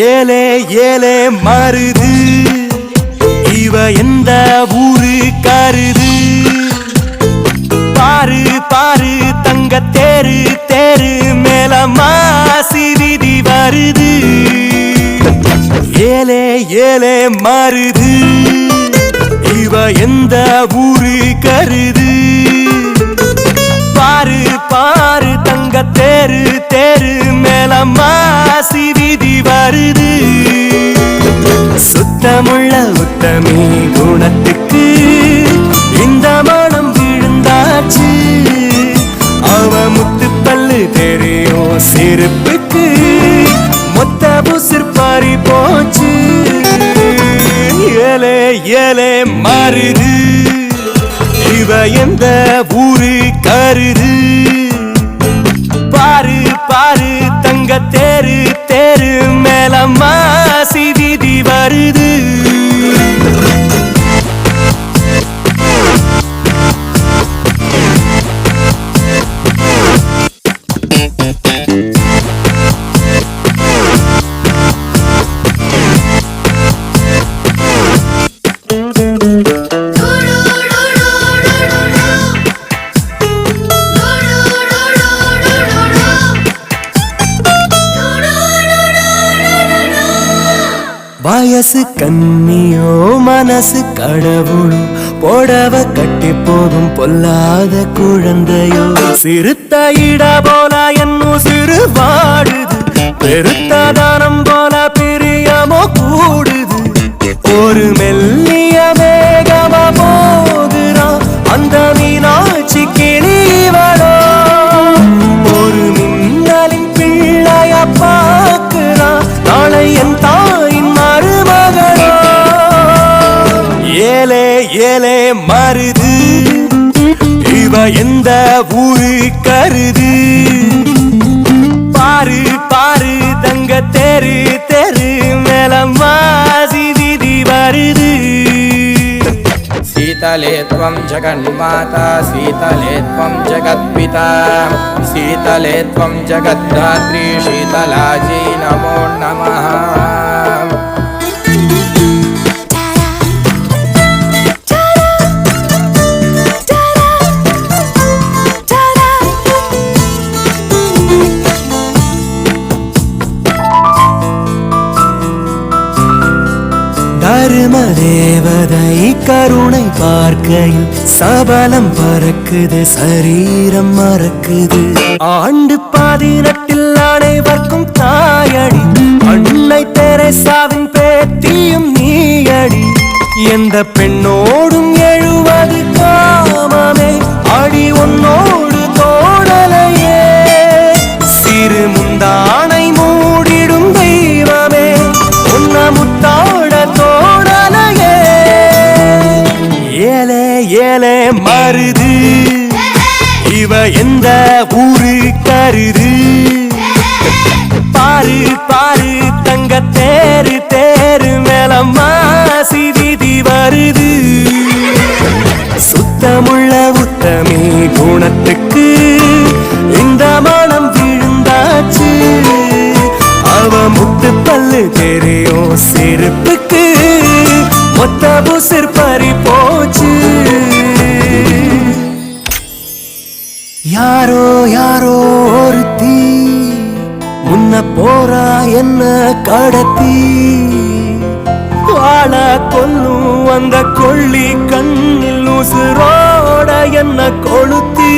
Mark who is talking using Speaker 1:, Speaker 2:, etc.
Speaker 1: ஏலே ஏலே மாறுது இவ எந்த ஊரு கருது பாரு பாரு தங்க தேரு தேரு மேல மாசி விதி வருது ஏலே ஏலே மாறுது இவ எந்த ஊரு கருது பாரு பாரு தங்க தேரு தேரு மேல மாசி விதி வருது சுத்தமுள்ள உத்தமி குணத்துக்கு இந்த மனம் விழுந்தாச்சு அவ முத்து பல்லு தெரியும் சிரிப்புக்கு மொத்த புசிர் பாரி போச்சு ஏலே ஏலே மாறுது இவ எந்த ஊரு கருது பாரு பாரு தங்க தேரு தேரு மேல மாசி விதி வருது வயசு கண்ணியோ மனசு கடவுளோ போடவ கட்டி போகும் பொல்லாத குழந்தையோ சிறுத்த இட போல என்னும் சிறு வாடுது பெருத்த தானம் போல பிரியமோ கூடுது ஒரு மெல்லிய மேகமா போகிறான் அந்த மீனாட்சி கிளிவளோ ஒரு மின்னலின் பிள்ளைய பார்க்கிறான் நாளை என் தாயின் மருமகளோ ஏலே ஏலே மாறுது இவ எந்த ஊரு கருது பாரு பாரு தங்க தேரு தேரு மேல மாசி விதி வருது
Speaker 2: शीतले त्वं जगन्माता शीतले त्वं जगत्पिता शीतले त्वं जगद्धात्री शीतलाजी नमो नमः
Speaker 1: தர்ம தேவதை கருணை பார்க்கையில் சபலம் பறக்குது சரீரம் மறக்குது ஆண்டு 18 அனைவர்க்கும் தாயடி அன்னை தெரேசாவின் பேத்தியும் நீயடி எந்த பெண்ணோடும் 70 காமமே அடி உன்னோடு தோடலையே சிறு முந்தானை மூடிடும் தெய்வமே உன்ன முத்தாட தோடலையே ஏலே ஏலே மாறுது இவ எந்த ஊரு கருது பாரு பாரு தங்க தேரு தேரு மேல மாசி விதி வருது சுத்தமுள்ள உத்தமி குணத்துக்கு இந்த மனம் விழுந்தாச்சு அவ முத்து பல்லு தெரியும் சிரிப்புக்கு மொத்த புசிர் பறி போச்சு யாரோ யாரோ ஒருத்தி முன்ன போறா என்ன கடத்தி வாழ கொல்லும் அந்த கொள்ளி கண்ணில் உசுரோட என்ன கொளுத்தி